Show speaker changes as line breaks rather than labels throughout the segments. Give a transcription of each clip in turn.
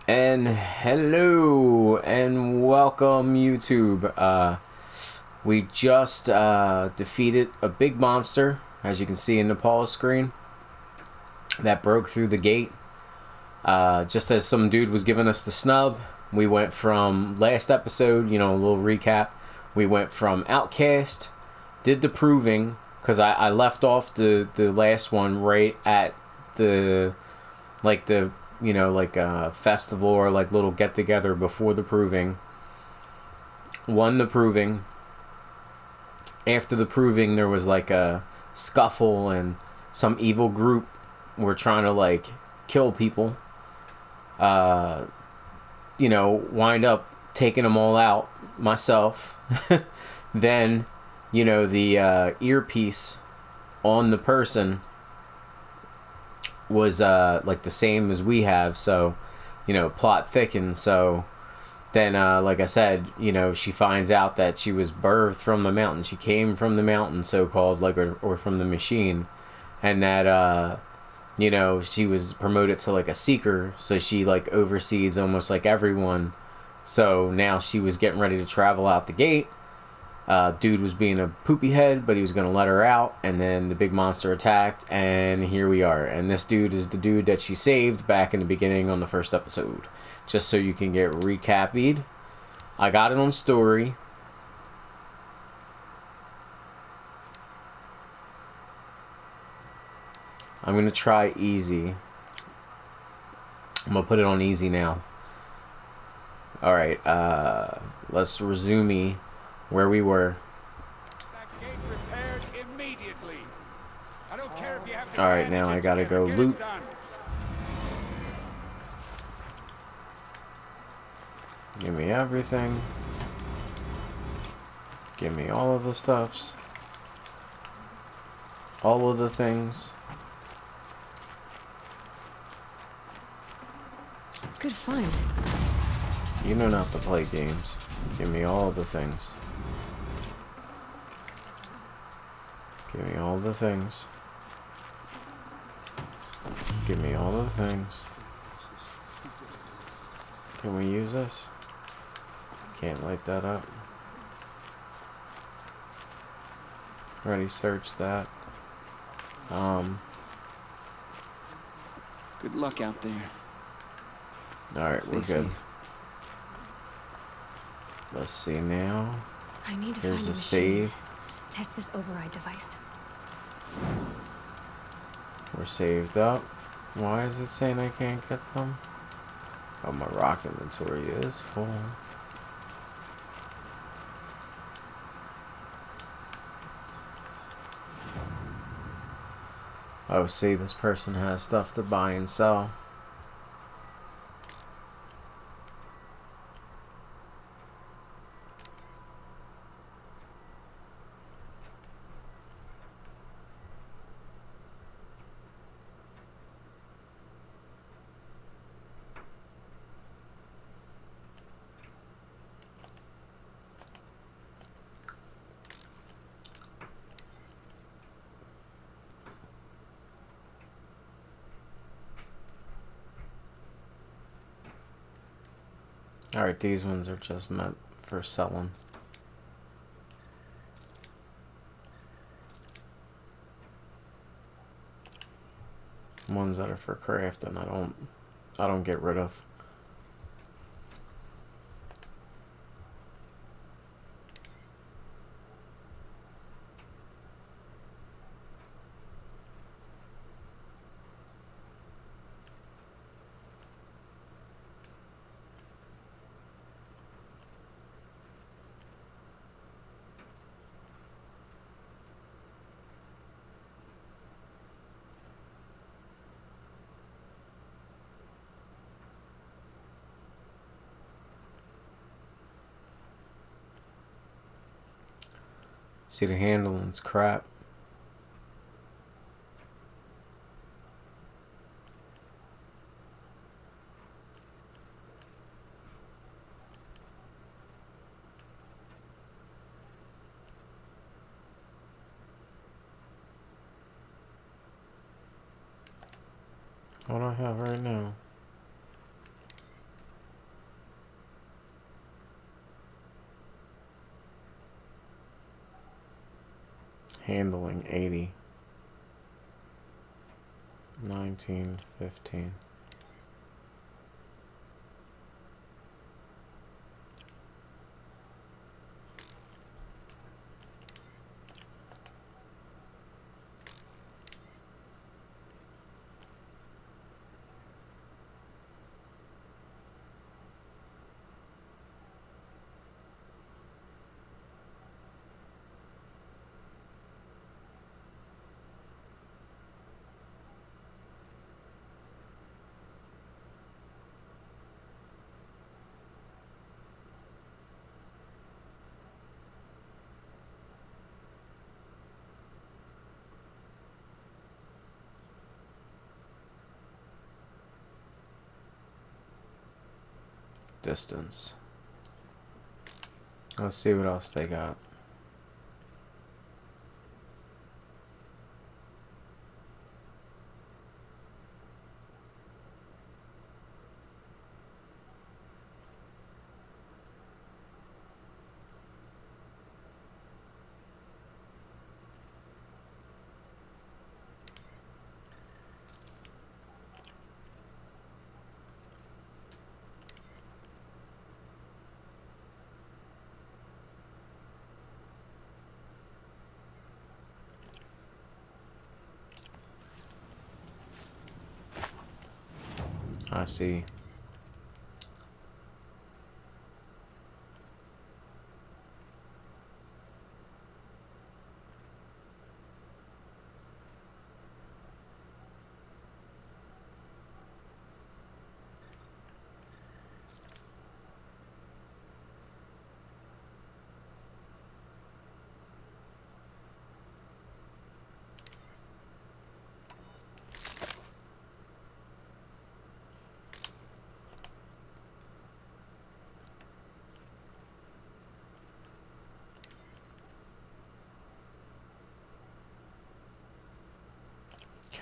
And hello and welcome YouTube. We just defeated a big monster, as you can see in the pause screen, that broke through the gate. Just as some dude was giving us the snub, we went from last episode, a little recap. We went from Outcast, did the proving, because I left off the last one right at the festival or like little get together before the proving. Won the proving. After the proving, there was like a scuffle and some evil group were trying to like kill people. Wind up taking them all out myself. Then, the earpiece on the person was like the same as we have, so plot thickens. So then like I said, she finds out that she was birthed from the mountain, she came from the mountain, so called, like, or from the machine, and that she was promoted to like a seeker, so she like oversees almost like everyone. So now she was getting ready to travel out the gate. Dude was being a poopy head, but he was going to let her out, and then the big monster attacked, and here we are. And this dude is the dude that she saved back in the beginning on the first episode. Just so you can get recapped. I got it on story. I'm going to try easy. I'm going to put it on easy now. Alright, let's resume where we were.
That gate repaired immediately. I don't care if you have to.
All right, now I gotta go loot. Give me everything. Give me all of the stuffs. All of the things.
Good find.
You know not to play games. Give me all of the things. Give me all the things. Give me all the things. Can we use this? Can't light that up. Already searched that.
Good luck out there.
Alright, we're
Stay
good.
safe.
Let's see now.
I need to
Here's
find a
a
machine.
save.
Test this override device.
We're saved up. Why is it saying I can't get them? Oh, my rock inventory is full. Oh, see, this person has stuff to buy and sell. Alright, these ones are just meant for selling. Ones that are for crafting, I don't get rid of. See, the handling's crap. What do I have right now? Handling 80. 19, 15. Distance. Let's see what else they got. I see.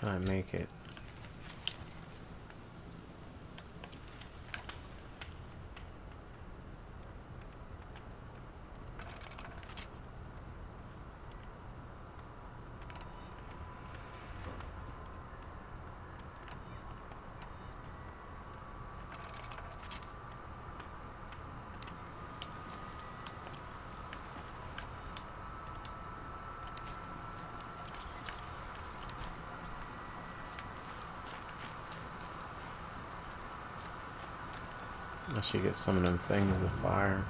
Can I make it? I should get some of them things to fire.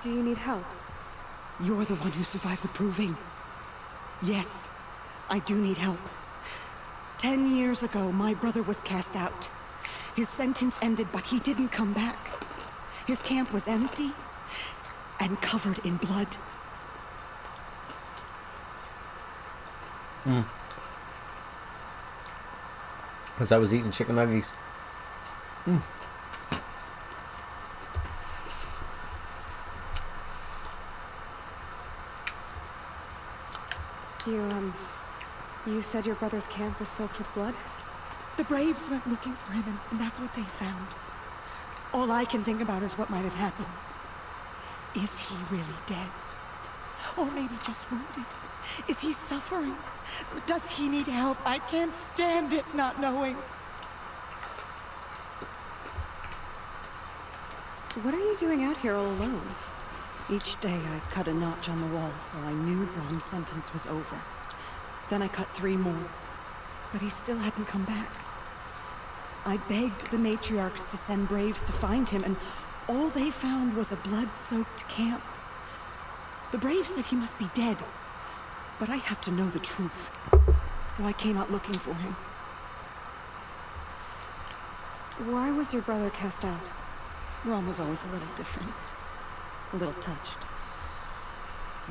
Do you need help?
You're the one who survived the proving. Yes, I do need help. 10 years ago, my brother was cast out. His sentence ended, but he didn't come back. His camp was empty and covered in blood.
Because I was eating chicken nuggets.
You said your brother's camp was soaked with blood?
The Braves went looking for him, and that's what they found. All I can think about is what might have happened. Is he really dead? Or maybe just wounded? Is he suffering? Does he need help? I can't stand it not knowing.
What are you doing out here all alone?
Each day I'd cut a notch on the wall so I knew Brom's sentence was over. Then I cut 3 more, but he still hadn't come back. I begged the matriarchs to send Braves to find him, and all they found was a blood-soaked camp. The Braves said he must be dead, but I have to know the truth, so I came out looking for him.
Why was your brother cast out?
Brom was always a little different, a little touched.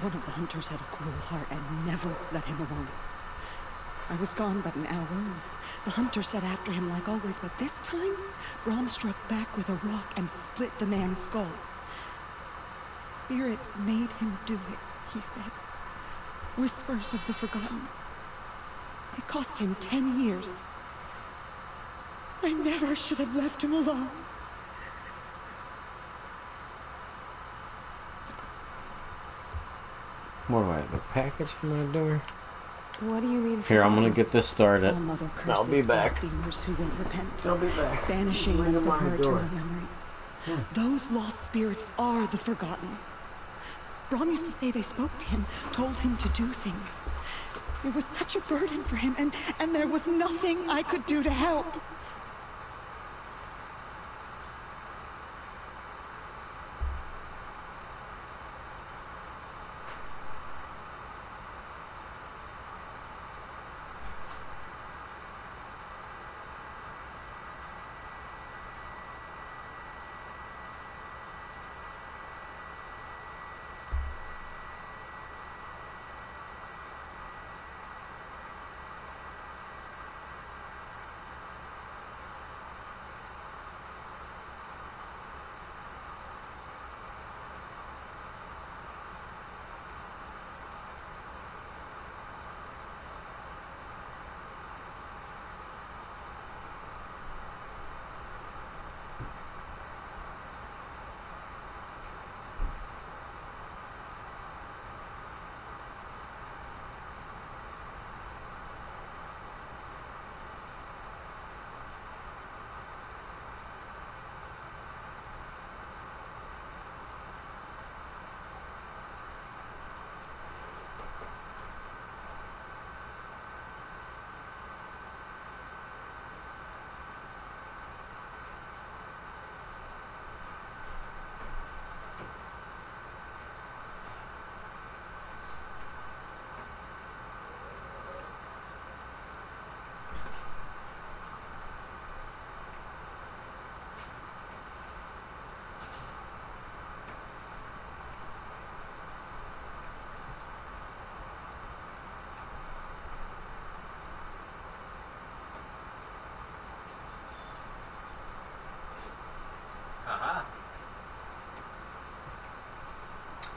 One of the hunters had a cruel heart and never let him alone. I was gone but an hour, and the hunter set after him like always, but this time, Brom struck back with a rock and split the man's skull. Spirits made him do it, he said. Whispers of the forgotten. It cost him 10 years. I never should have left him alone.
What do I have? A package from my door?
What do you mean?
Here, I'm gonna get this started.
All mother curses
I'll be back.
blasphemers who won't repent.
I'll be back.
Banishing
Right
them
on
from
my
her
door.
eternal memory. Those lost spirits are the forgotten. Brom used to say they spoke to him, told him to do things. It was such a burden for him, and there was nothing I could do to help.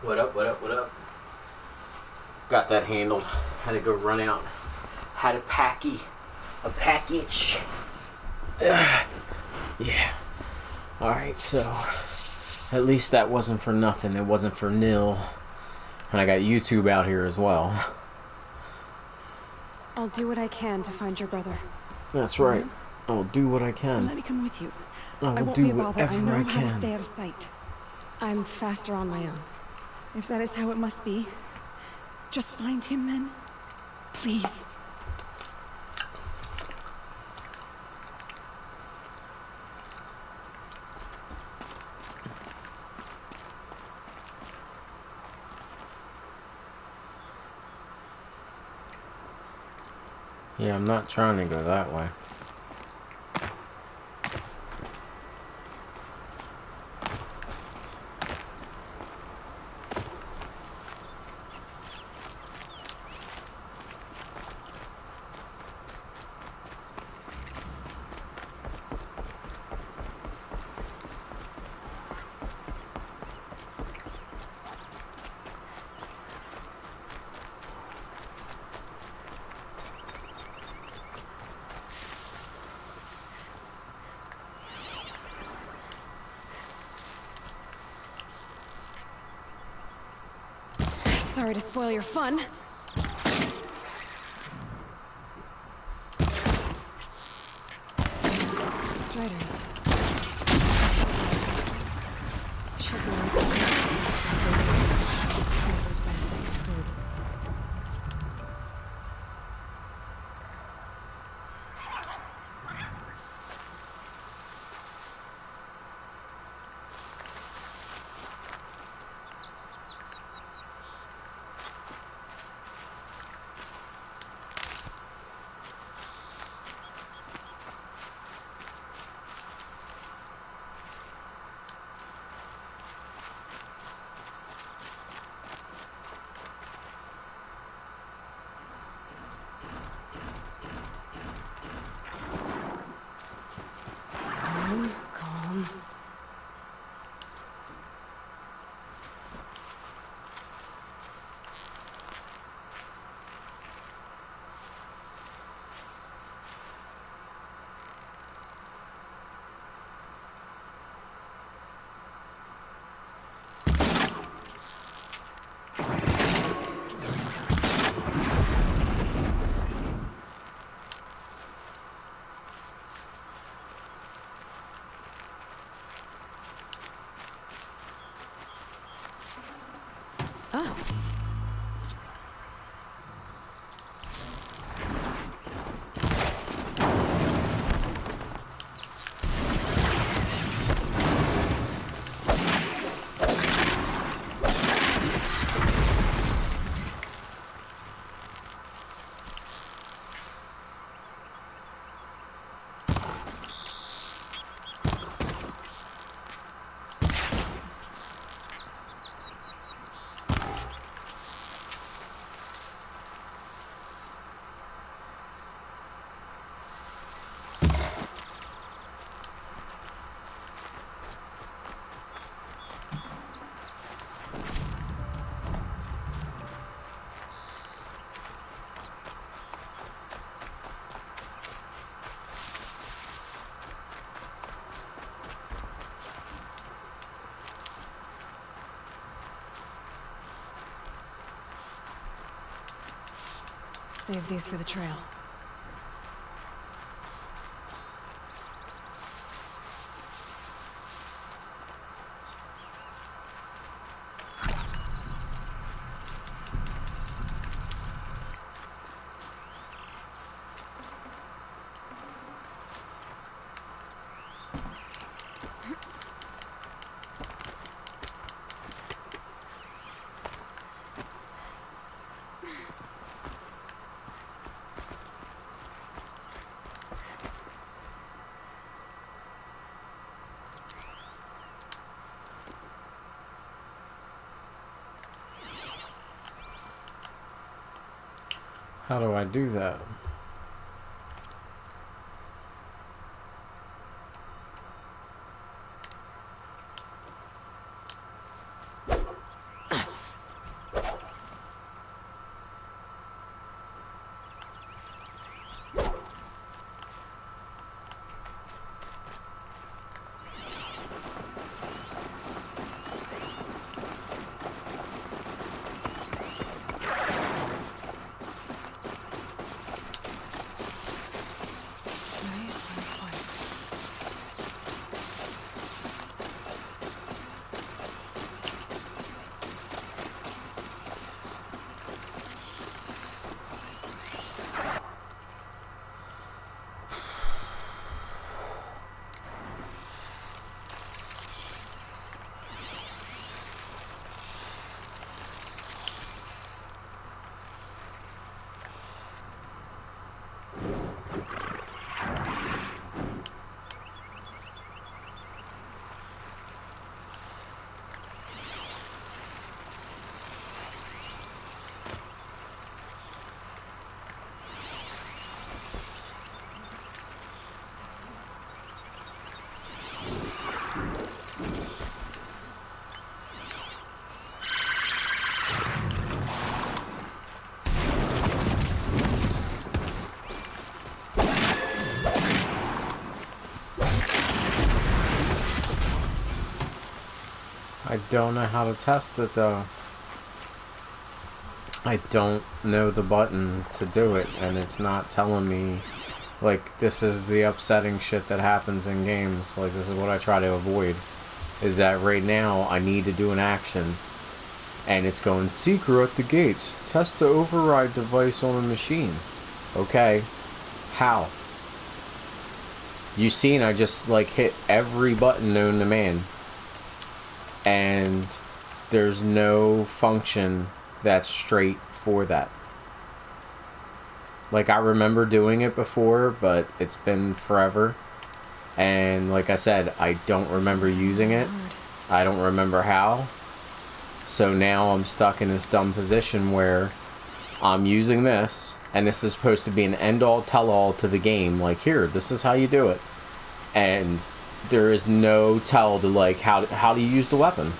What up, what up, what up? Got that handled. Had to go run out. Had a package. Yeah. Alright, so at least that wasn't for nothing. It wasn't for nil. And I got YouTube out here as well.
I'll do what I can to find your brother.
That's right. I'll do what I
Let
can.
me come with you.
I
I
will
won't
do
be a bother. I
whatever
know
I
how to
can.
stay out of sight.
I'm faster on my own.
If that is how it must be, just find him then. Please.
Yeah, I'm not trying to go that way.
Sorry to spoil your fun. Striders. Should be able to food. Calm, calm. Oh. Save these for the trail.
How do I do that? don't know how to test it though. I don't know the button to do it, and it's not telling me. Like, this is the upsetting shit that happens in games. Like, this is what I try to avoid. Is that right now I need to do an action, and it's going, Seeker at the gates. Test the override device on a machine. Okay. How? You seen I just, like, hit every button known to man. And there's no function that's straight for that. Like, I remember doing it before, but it's been forever. And like I said, I don't remember using it. I don't remember how. So now I'm stuck in this dumb position where I'm using this, and this is supposed to be an end-all, tell-all to the game. Like, here, this is how you do it. And there is no tell to, like, how do you use the weapon.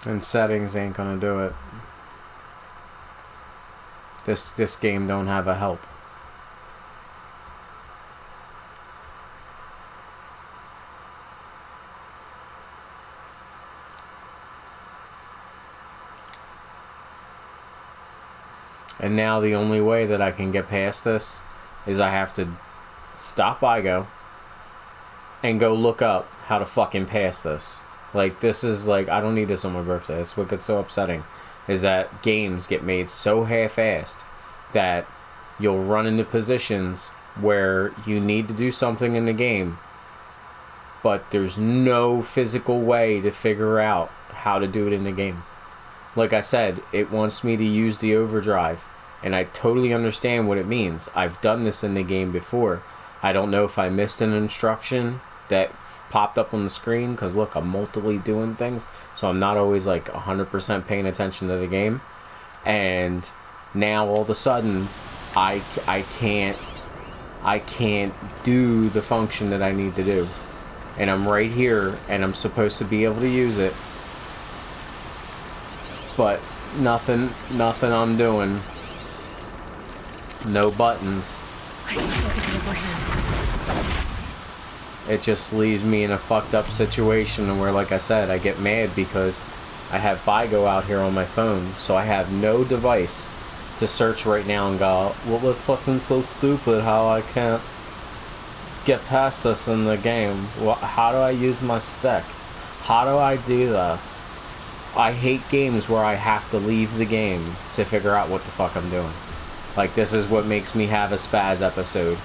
And settings ain't gonna do it. This game don't have a help. And now the only way that I can get past this is I have to stop BIGO and go look up how to fucking pass this. Like, this is like, I don't need this on my birthday. That's what gets so upsetting, is that games get made so half-assed that you'll run into positions where you need to do something in the game, but there's no physical way to figure out how to do it in the game. Like I said, it wants me to use the overdrive, and I totally understand what it means. I've done this in the game before. I don't know if I missed an instruction that popped up on the screen, because look, I'm multiply doing things, so I'm not always like 100% paying attention to the game. And now all of a sudden I can't do the function that I need to do, and I'm right here and I'm supposed to be able to use it, but nothing I'm doing. No buttons. It just leaves me in a fucked up situation where, like I said, I get mad because I have BIGO out here on my phone, so I have no device to search right now and go, well, it's fucking so stupid how I can't get past this in the game. Well, how do I use my stick? How do I do this? I hate games where I have to leave the game to figure out what the fuck I'm doing. Like, this is what makes me have a spaz episode,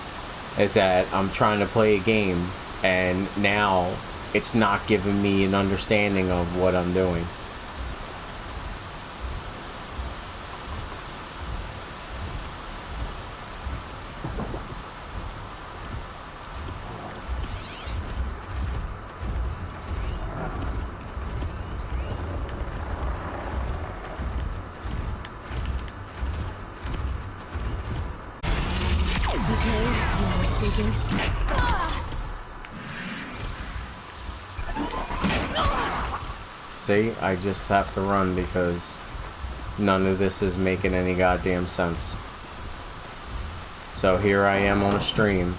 is that I'm trying to play a game, and now it's not giving me an understanding of what I'm doing. See, I just have to run because none of this is making any goddamn sense. So here I am on a stream,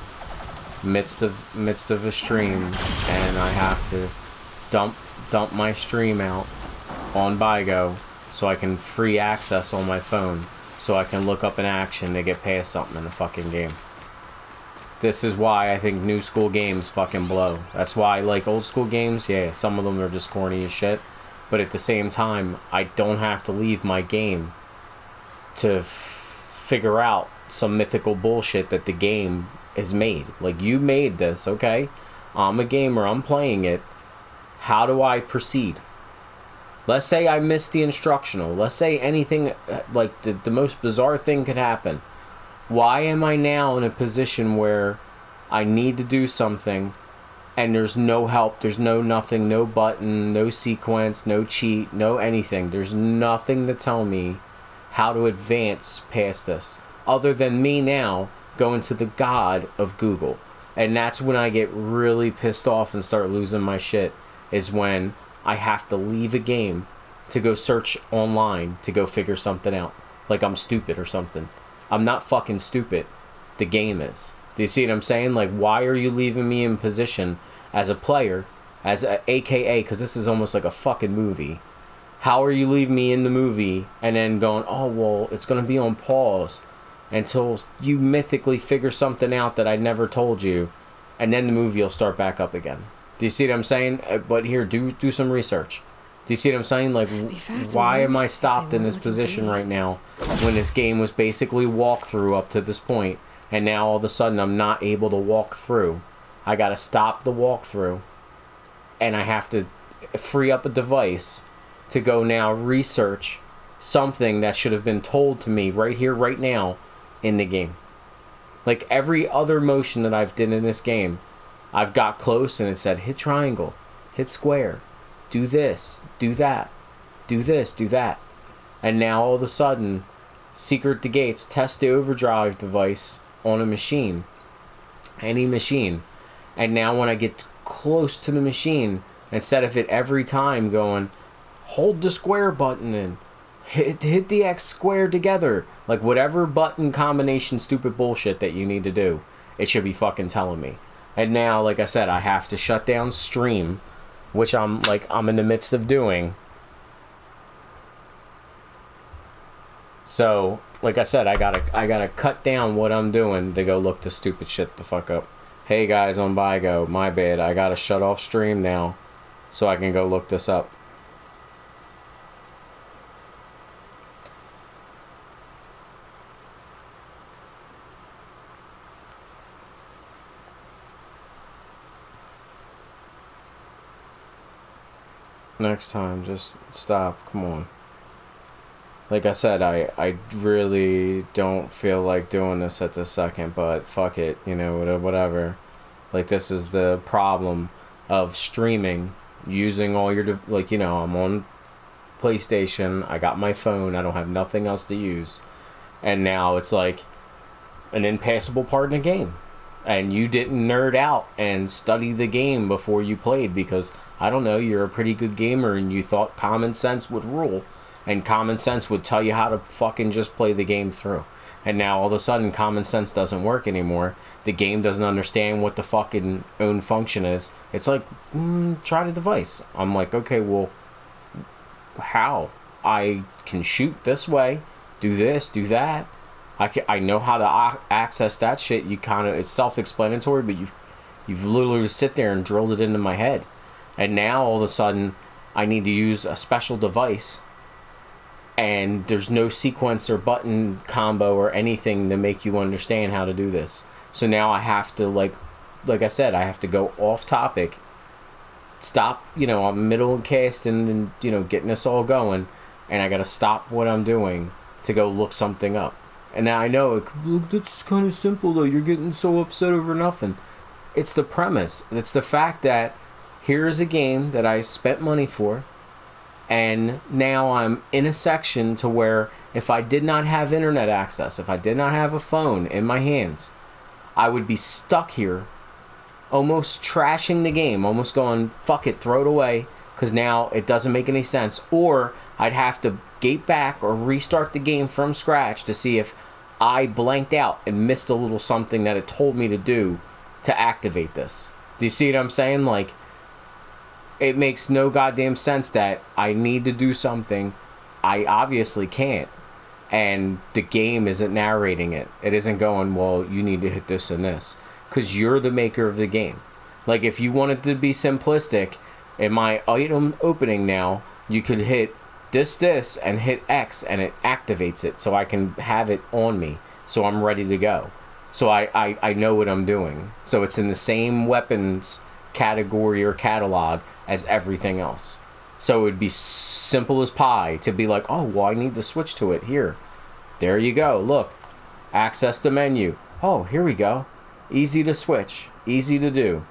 midst of a stream, and I have to dump my stream out on BIGO so I can free access on my phone, so I can look up an action to get past something in the fucking game. This is why I think new school games fucking blow. That's why I like old school games. Yeah, some of them are just corny as shit. But at the same time, I don't have to leave my game to figure out some mythical bullshit that the game is made. Like, you made this, okay? I'm a gamer, I'm playing it. How do I proceed? Let's say I missed the instructional. Let's say anything, like the most bizarre thing could happen. Why am I now in a position where I need to do something, and there's no help, there's no nothing, no button, no sequence, no cheat, no anything. There's nothing to tell me how to advance past this, other than me now going to the god of Google. And that's when I get really pissed off and start losing my shit, is when I have to leave a game to go search online to go figure something out. Like I'm stupid or something. I'm not fucking stupid. The game is. Do you see what I'm saying? Like, why are you leaving me in position as a player, as a AKA, because this is almost like a fucking movie. How are you leaving me in the movie and then going, oh, well, it's going to be on pause until you mythically figure something out that I never told you, and then the movie will start back up again. Do you see what I'm saying? But here, do some research. Do you see what I'm saying? Like, why am I stopped in this position right now when this game was basically walkthrough up to this point, and now all of a sudden I'm not able to walk through? I gotta stop the walkthrough, and I have to free up a device to go now research something that should have been told to me right here, right now, in the game. Like every other motion that I've done in this game, I've got close and it said, hit triangle, hit square, do this, do that, do this, do that. And now all of a sudden, secret the gates, test the overdrive device on a machine, any machine. And now when I get close to the machine, instead of it every time going, hold the square button in, hit the X square together, like whatever button combination stupid bullshit that you need to do, it should be fucking telling me. And now, like I said, I have to shut down stream, which I'm in the midst of doing. So, like I said, I gotta cut down what I'm doing to go look this stupid shit the fuck up. Hey guys on BIGO, my bad, I gotta shut off stream now so I can go look this up. Next time, just stop, come on. Like I said, I really don't feel like doing this at this second, but fuck it, you know, whatever. Like, this is the problem of streaming, using all your, like, you know, I'm on PlayStation, I got my phone, I don't have nothing else to use. And now it's like an impassable part in the game. And you didn't nerd out and study the game before you played because, I don't know, you're a pretty good gamer and you thought common sense would rule. And common sense would tell you how to fucking just play the game through. And now all of a sudden common sense doesn't work anymore. The game doesn't understand what the fucking own function is. It's like, try the device. I'm like, okay, well, how? I can shoot this way, do this, do that. I know how to access that shit. You kind of, it's self-explanatory, but you've literally sit there and drilled it into my head. And now all of a sudden I need to use a special device, and there's no sequence or button combo or anything to make you understand how to do this. So now I have to, like I said, I have to go off topic, stop, you know, I'm middle of casting and, you know, getting us all going, and I gotta stop what I'm doing to go look something up. And now I know, that's kind of simple though, you're getting so upset over nothing. It's the premise. It's the fact that here is a game that I spent money for, and now I'm in a section to where if I did not have internet access, if I did not have a phone in my hands, I would be stuck here almost trashing the game, almost going, fuck it, throw it away, because now it doesn't make any sense. Or I'd have to gate back or restart the game from scratch to see if I blanked out and missed a little something that it told me to do to activate this. Do you see what I'm saying? Like, it makes no goddamn sense that I need to do something I obviously can't, and the game isn't narrating it. It isn't going, well, you need to hit this and this, because you're the maker of the game. Like, if you wanted to be simplistic, in my item opening now, you could hit this, and hit X, and it activates it, so I can have it on me, so I'm ready to go. So I know what I'm doing. So it's in the same weapons category or catalog as everything else. So it would be simple as pie to be like, oh, well, I need to switch to it here. There you go. Look, access the menu. Oh, here we go. Easy to switch. Easy to do.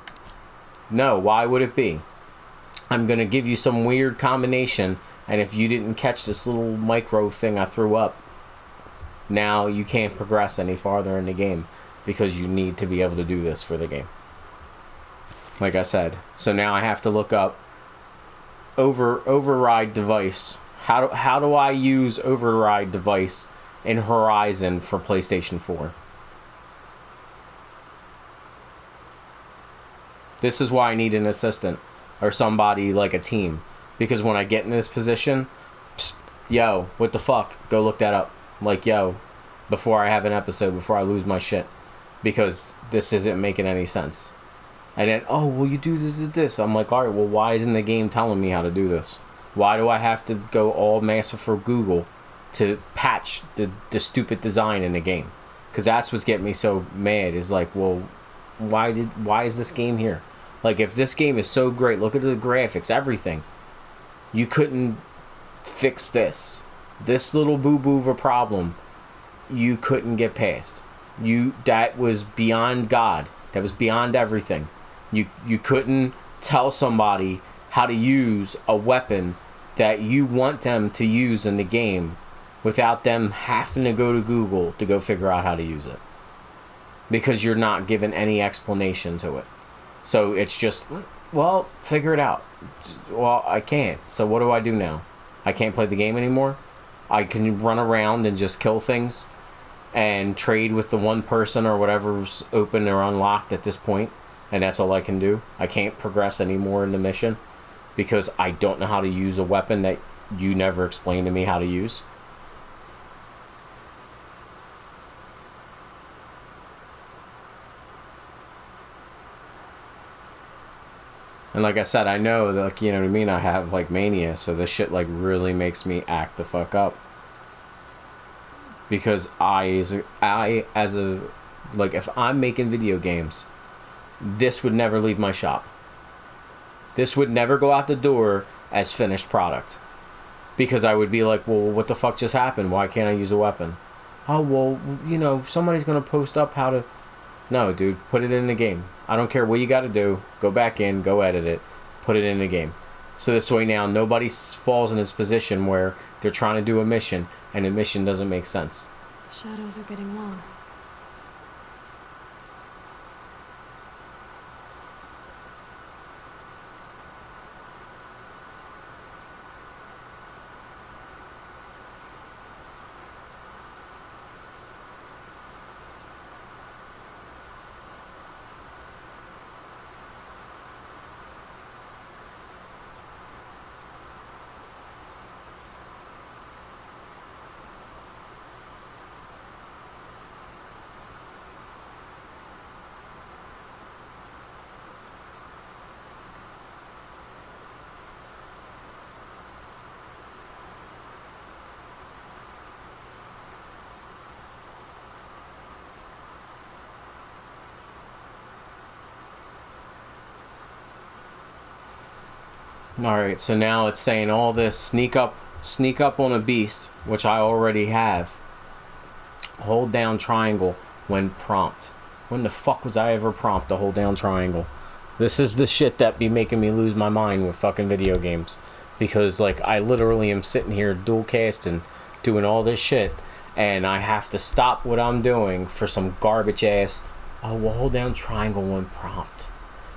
No, why would it be? I'm going to give you some weird combination, and if you didn't catch this little micro thing I threw up, now you can't progress any farther in the game because you need to be able to do this for the game. Like I said. So now I have to look up override device. How do I use override device in Horizon for PlayStation 4? This is why I need an assistant or somebody like a team, because when I get in this position, psst, yo, what the fuck? Go look that up. Like, yo, before I have an episode, before I lose my shit, because this isn't making any sense. And then, oh, well, you do this. I'm like, all right, well, why isn't the game telling me how to do this? Why do I have to go all massive for Google to patch the stupid design in the game? Because that's what's getting me so mad, is like, well, why is this game here? Like, if this game is so great, look at the graphics, everything. You couldn't fix this. This little boo-boo of a problem, you couldn't get past. That was beyond God. That was beyond everything. You couldn't tell somebody how to use a weapon that you want them to use in the game without them having to go to Google to go figure out how to use it. Because you're not given any explanation to it. So it's just, well, figure it out. Well, I can't. So what do I do now? I can't play the game anymore? I can run around and just kill things and trade with the one person or whatever's open or unlocked at this point, and that's all I can do. I can't progress anymore in the mission because I don't know how to use a weapon that you never explained to me how to use. And like I said, I know that, like, you know what I mean, I have like mania, so this shit like really makes me act the fuck up. Because I as a like, if I'm making video games, this would never leave my shop. This would never go out the door as finished product. Because I would be like, well, what the fuck just happened? Why can't I use a weapon? Oh, well, you know, somebody's gonna post up how to... No, dude, put it in the game. I don't care what you gotta do. Go back in, go edit it, put it in the game. So this way now nobody falls in this position where they're trying to do a mission and the mission doesn't make sense.
Shadows are getting long.
Alright, so now it's saying all this sneak up on a beast, which I already have. Hold down triangle when prompt. When the fuck was I ever prompt to hold down triangle? This is the shit that be making me lose my mind with fucking video games. Because, like, I literally am sitting here dual casting, doing all this shit, and I have to stop what I'm doing for some garbage ass, oh, well, hold down triangle when prompt.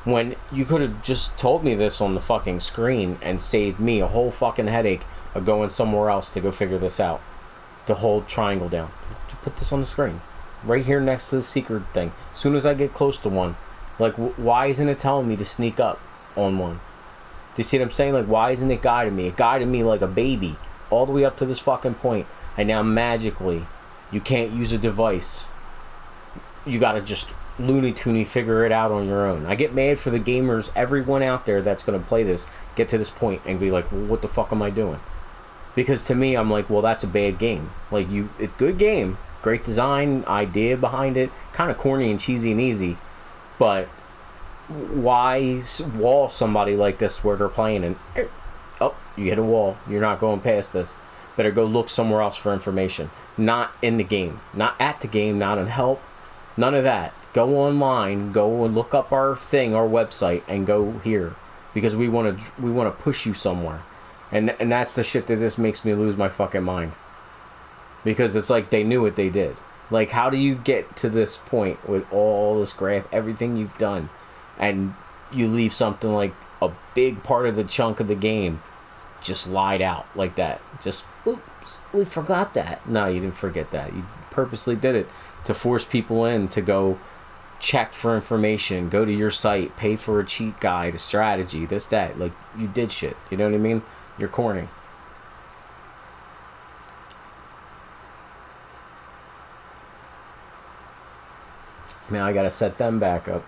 When you could have just told me this on the fucking screen and saved me a whole fucking headache of going somewhere else to go figure this out. To hold triangle down. To put this on the screen. Right here next to the secret thing. As soon as I get close to one. Like, why isn't it telling me to sneak up on one? Do you see what I'm saying? Like, why isn't it guiding me? It guided me like a baby. All the way up to this fucking point. And now magically, you can't use a device. You gotta just... Looney Tooney figure it out on your own. I get mad for the gamers, everyone out there that's going to play this, get to this point and be like, well, what the fuck am I doing? Because to me, I'm like, well, that's a bad game. Like, it's good game, great design, idea behind it, kind of corny and cheesy and easy, but why wall somebody like this where they're playing and, oh, you hit a wall, you're not going past this. Better go look somewhere else for information. Not in the game, not at the game, not in help, none of that. Go online, go and look up our thing, our website, and go here because we want to push you somewhere, and that's the shit that this makes me lose my fucking mind because it's like they knew what they did. Like, how do you get to this point with all this graph, everything you've done, and you leave something like a big part of the chunk of the game just lied out like that? Just, oops, we forgot that. No, you didn't forget that. You purposely did it to force people in to go check for information, go to your site, pay for a cheat guide, a strategy, this, that. Like, you did shit. You know what I mean? You're corny. Man, I gotta set them back up.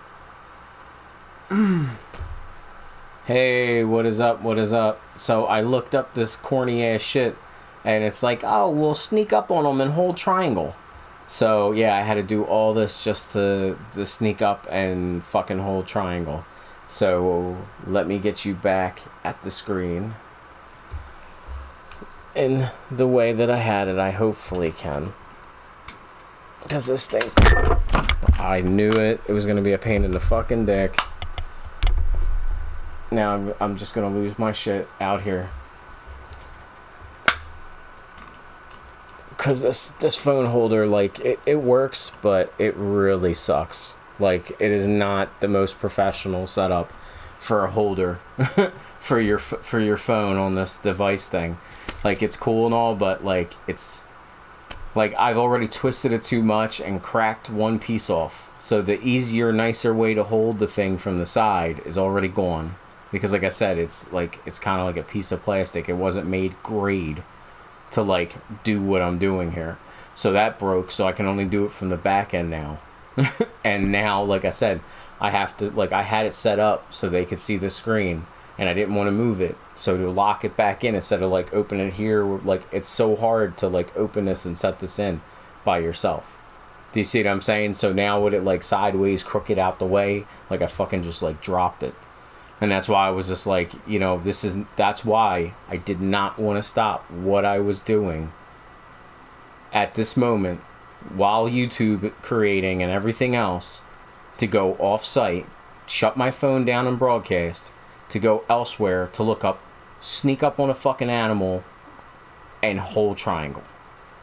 Hey, what is up? What is up? So I looked up this corny ass shit, and it's like, oh, we'll sneak up on them and hold triangle. So yeah, I had to do all this just to sneak up and fucking hold triangle. So let me get you back at the screen in the way that I had it. I hopefully can, because this thing's, I knew it was gonna be a pain in the fucking dick. Now I'm just gonna lose my shit out here. Because this phone holder, like, it works, but it really sucks. Like, it is not the most professional setup for a holder for your phone on this device thing. Like, it's cool and all, but like, it's like I've already twisted it too much and cracked one piece off. So the easier, nicer way to hold the thing from the side is already gone. Because like I said, it's kind of like a piece of plastic. It wasn't made grade to like do what I'm doing here. So that broke, so I can only do it from the back end now. And now, like I said, I have to, like, I had it set up so they could see the screen, and I didn't want to move it. So to lock it back in instead of like open it here, like, it's so hard to like open this and set this in by yourself. Do you see what I'm saying? So now with it like sideways, crooked out the way, like I fucking just like dropped it. And that's why I was just like, you know, that's why I did not want to stop what I was doing at this moment while YouTube creating and everything else to go off site, shut my phone down and broadcast, to go elsewhere to look up, sneak up on a fucking animal and hold triangle.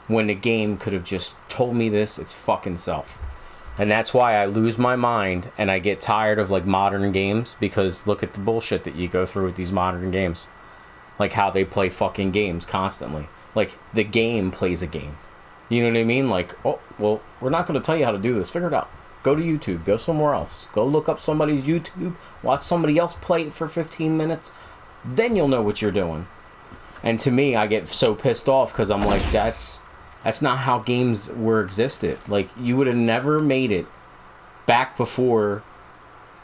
When the game could have just told me this its fucking self. And that's why I lose my mind and I get tired of like modern games, because look at the bullshit that you go through with these modern games. Like how they play fucking games constantly. Like the game plays a game. You know what I mean? Like, oh, well, we're not going to tell you how to do this. Figure it out. Go to YouTube. Go somewhere else. Go look up somebody's YouTube. Watch somebody else play it for 15 minutes. Then you'll know what you're doing. And to me, I get so pissed off because I'm like, that's not how games were existed. Like, you would have never made it back before,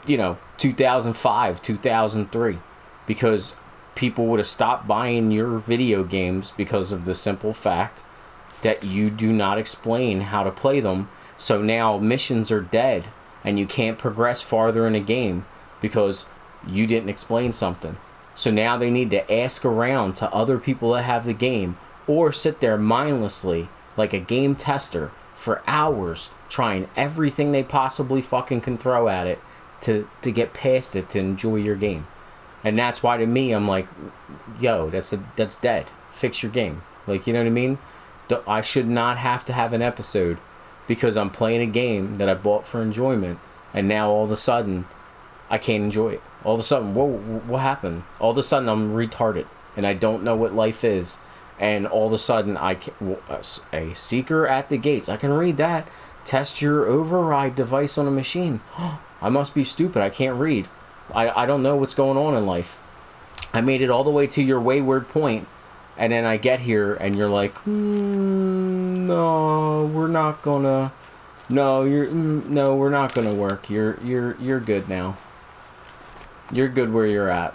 2005, 2003. Because people would have stopped buying your video games because of the simple fact that you do not explain how to play them. So now missions are dead and you can't progress farther in a game because you didn't explain something. So now they need to ask around to other people that have the game, or sit there mindlessly like a game tester for hours trying everything they possibly fucking can throw at it to get past it to enjoy your game. And that's why to me I'm like, yo, that's dead. Fix your game. Like, you know what I mean? I should not have to have an episode because I'm playing a game that I bought for enjoyment, and now all of a sudden I can't enjoy it. All of a sudden, whoa, what happened? All of a sudden I'm retarded and I don't know what life is. And all of a sudden a seeker at the gates. I can read that. Test your override device on a machine. I must be stupid. I can't read. I don't know what's going on in life. I made it all the way to your wayward point, and then I get here and you're like, no, we're not gonna. No, we're not gonna work. You're good now. You're good where you're at.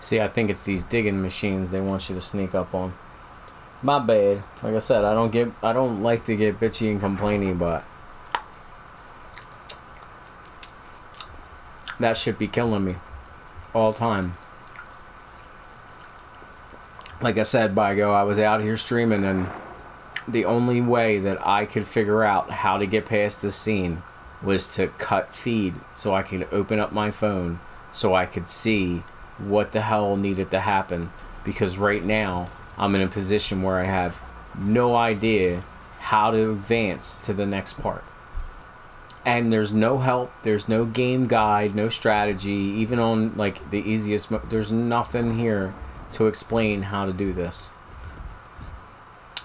See, I think it's these digging machines they want you to sneak up on. My bad. Like I said, I don't like to get bitchy and complaining, but that should be killing me all time. Like I said, BIGO, I was out here streaming, and the only way that I could figure out how to get past this scene was to cut feed so I could open up my phone so I could see what the hell needed to happen, because right now I'm in a position where I have no idea how to advance to the next part. And there's no help, there's no game guide, no strategy, even on like the easiest there's nothing here to explain how to do this.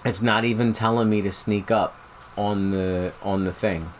It's not even telling me to sneak up on the thing.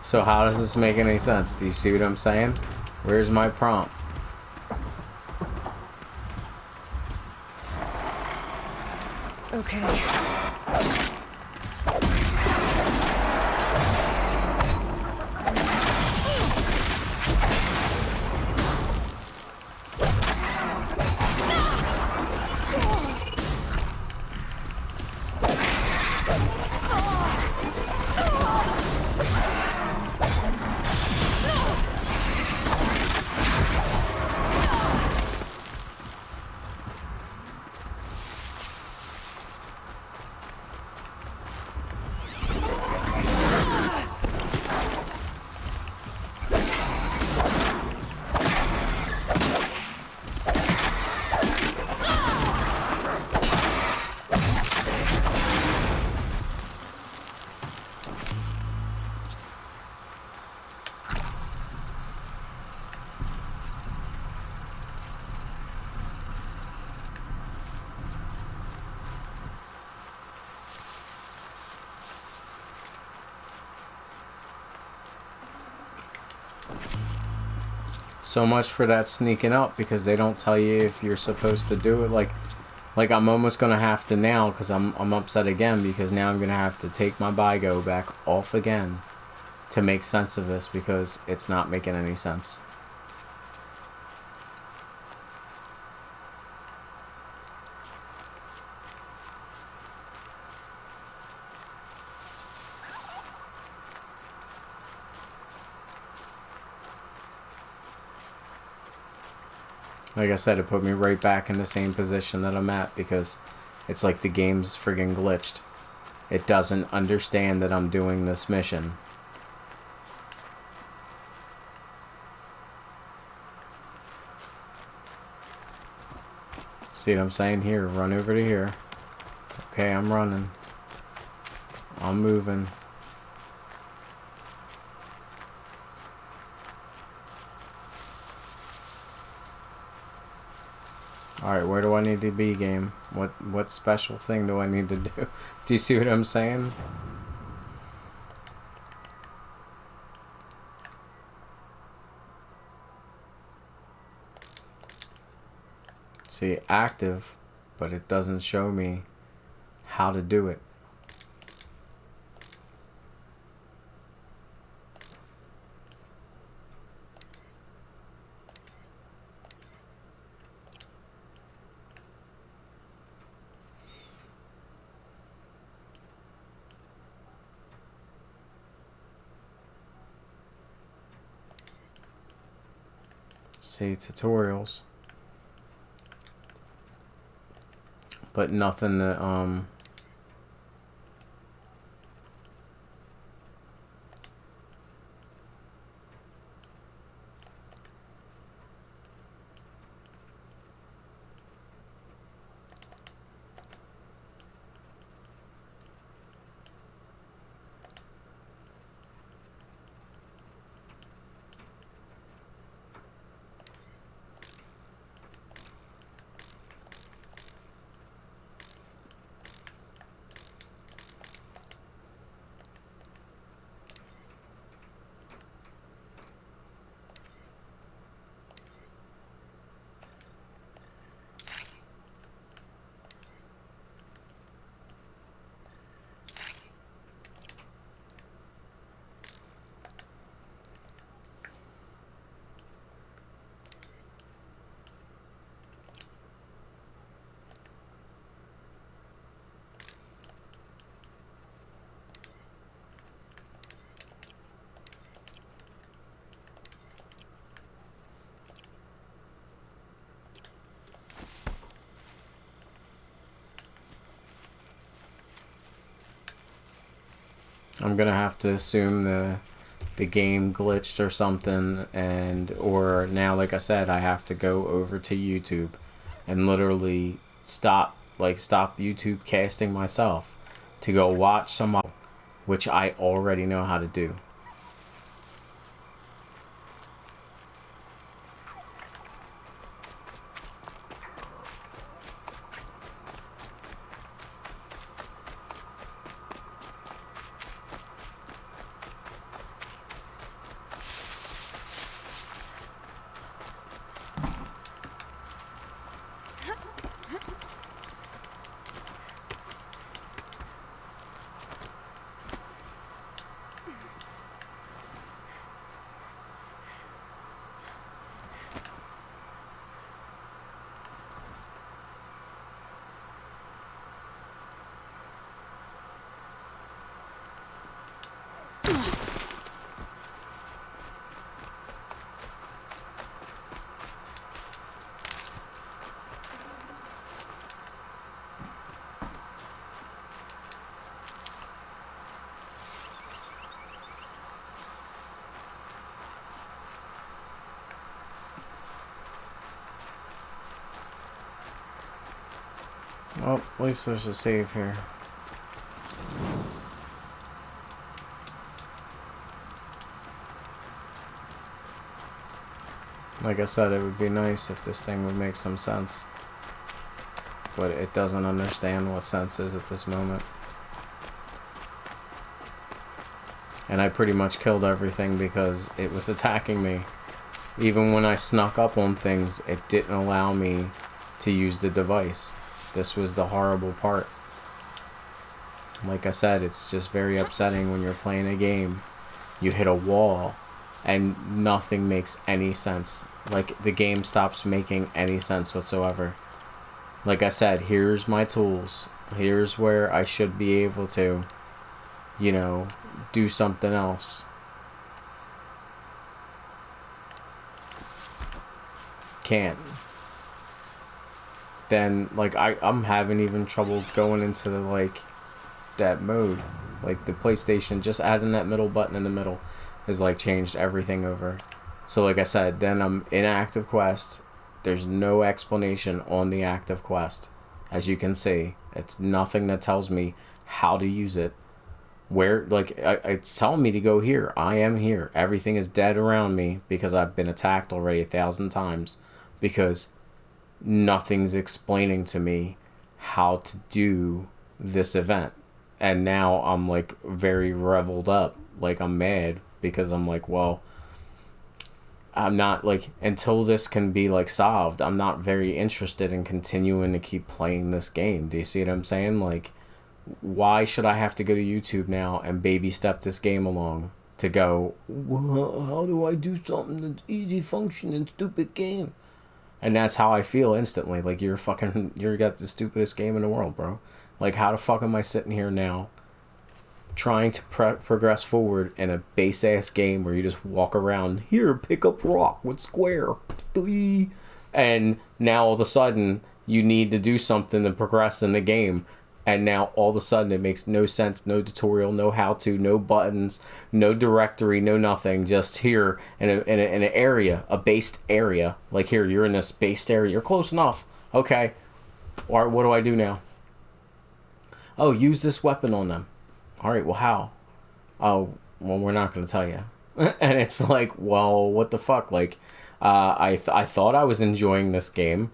So how does this make any sense? Do you see what I'm saying? Where's my prompt?
Okay.
So much for that sneaking up, because they don't tell you if you're supposed to do it. Like I'm almost gonna have to now, because I'm upset again, because now I'm gonna have to take my BIGO back off again to make sense of this, because it's not making any sense. Like I said, it put me right back in the same position that I'm at, because it's like the game's friggin' glitched. It doesn't understand that I'm doing this mission. See what I'm saying? Here, run over to here. Okay, I'm running. I'm moving. Alright, where do I need to be, game? What special thing do I need to do? Do you see what I'm saying? See, active, but it doesn't show me how to do it. See, tutorials. But nothing that, I'm gonna have to assume the game glitched or something, and or now, like I said, I have to go over to YouTube and literally stop YouTube casting myself to go watch some, which I already know how to do. Well, at least there's a save here. Like I said, it would be nice if this thing would make some sense. But it doesn't understand what sense is at this moment. And I pretty much killed everything because it was attacking me. Even when I snuck up on things, it didn't allow me to use the device. This was the horrible part. Like I said, it's just very upsetting when you're playing a game. You hit a wall and nothing makes any sense. Like, the game stops making any sense whatsoever. Like I said, here's my tools. Here's where I should be able to, you know, do something else. Can't. Then, like, I'm having even trouble going into the, like, that mode. Like, the PlayStation, just adding that middle button in the middle has, like, changed everything over. So, like I said, then I'm in active quest. There's no explanation on the active quest. As you can see, it's nothing that tells me how to use it. Where, like, it's telling me to go here. I am here. Everything is dead around me because I've been attacked already 1,000 times. Because nothing's explaining to me how to do this event. And now I'm, like, very reveled up. Like, I'm mad because I'm like, well, I'm not, like, until this can be, like, solved, I'm not very interested in continuing to keep playing this game. Do you see what I'm saying? Like, why should I have to go to YouTube now and baby step this game along to go, well, how do I do something that's easy functioning, stupid game? And that's how I feel instantly. Like, you're got the stupidest game in the world, bro. Like, how the fuck am I sitting here now trying to progress forward in a base ass game where you just walk around, here, pick up rock with square, and now all of a sudden you need to do something to progress in the game, and now all of a sudden it makes no sense, no tutorial, no how to, no buttons, no directory, no nothing, just here in an area, a based area, like, here, you're in this based area, you're close enough, okay, or what do I do now? Oh, use this weapon on them. All right, well, how? Oh, well, we're not going to tell you. And it's like, well, what the fuck? Like, I thought I was enjoying this game.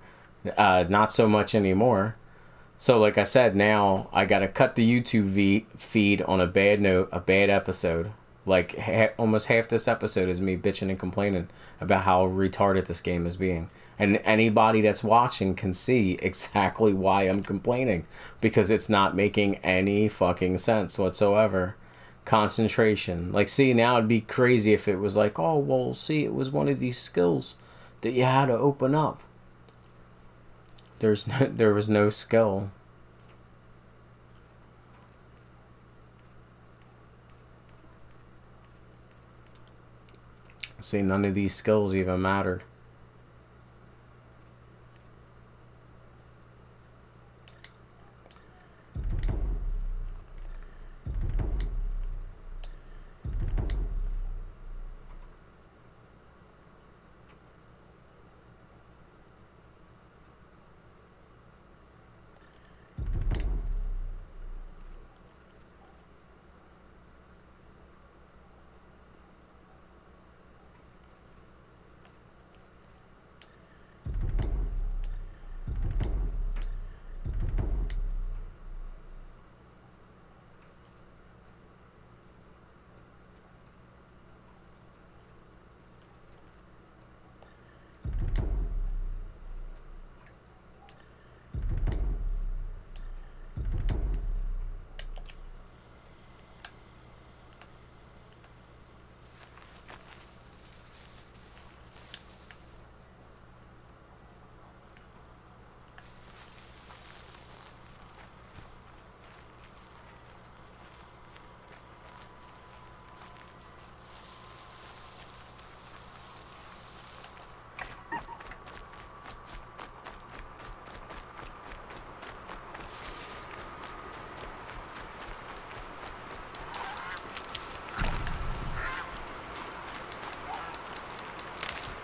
Not so much anymore. So, like I said, now I got to cut the YouTube feed on a bad note, a bad episode. Like, almost half this episode is me bitching and complaining about how retarded this game is being. And anybody that's watching can see exactly why I'm complaining. Because it's not making any fucking sense whatsoever. Concentration. Like, see, now it'd be crazy if it was like, oh, well, see, it was one of these skills that you had to open up. There was no skill. See, none of these skills even mattered.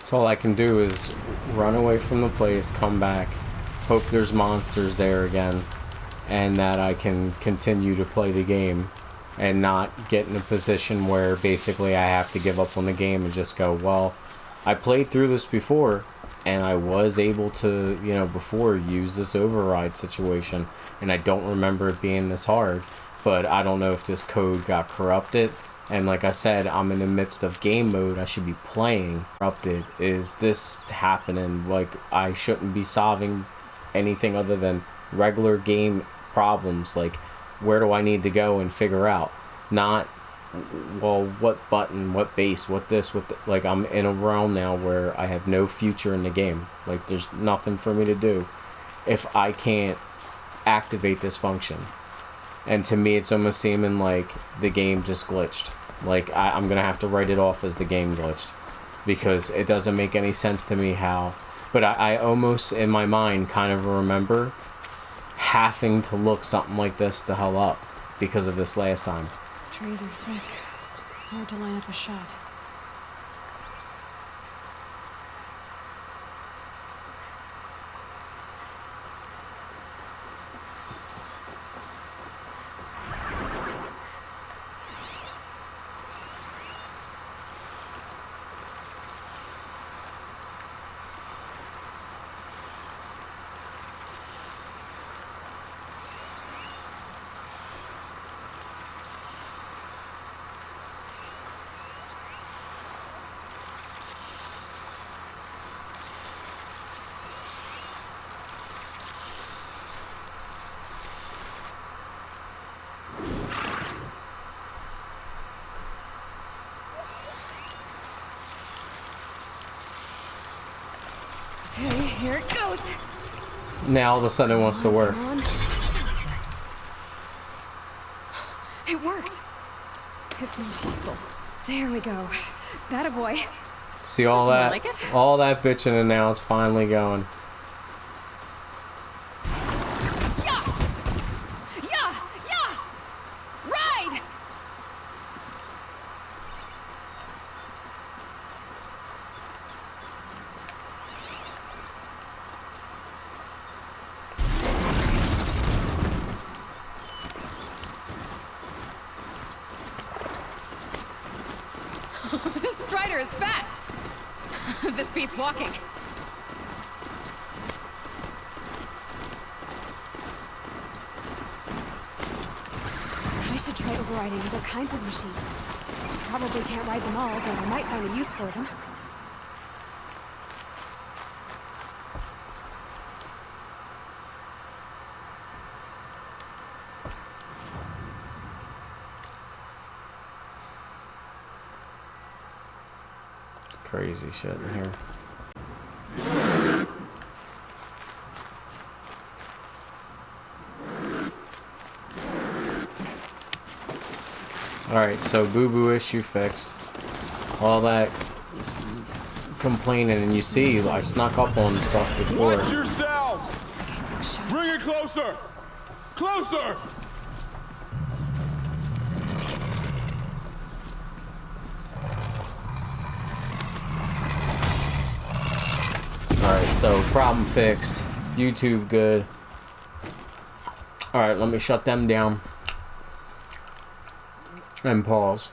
So all I can do is run away from the place, come back, hope there's monsters there again, and that I can continue to play the game and not get in a position where basically I have to give up on the game and just go, well, I played through this before and I was able to, you know, before use this override situation, and I don't remember it being this hard, but I don't know if this code got corrupted. And like I said, I'm in the midst of game mode. I should be playing. Corrupted. Is this happening? Like, I shouldn't be solving anything other than regular game problems. Like, where do I need to go and figure out? Not, well, what button, what base, what this, what the, like, I'm in a realm now where I have no future in the game. Like, there's nothing for me to do if I can't activate this function. And to me, it's almost seeming like the game just glitched. Like, I'm gonna have to write it off as the game glitched, because it doesn't make any sense to me how. But I almost, in my mind, kind of remember having to look something like this the hell up because of this last time.
Trees are thick. Hard to line up a shot. Okay, here it goes.
Now all of a sudden it wants to work.
Come on. It worked. It's not hostile. There we go. That a boy.
See all
Do you
that,
like it?
all that bitching, and now it's finally going.
Yeah! Yeah! Yeah! Ride! This Strider is fast! This beats walking. I should try overriding other kinds of machines. Probably can't ride them all, but I might find a use for them.
Crazy shit in here. Alright, so boo-boo issue fixed. All that complaining, and you see, I snuck up on stuff before.
Watch yourselves! Bring it closer! Closer!
Alright, so problem fixed. YouTube good. Alright, let me shut them down. And pause.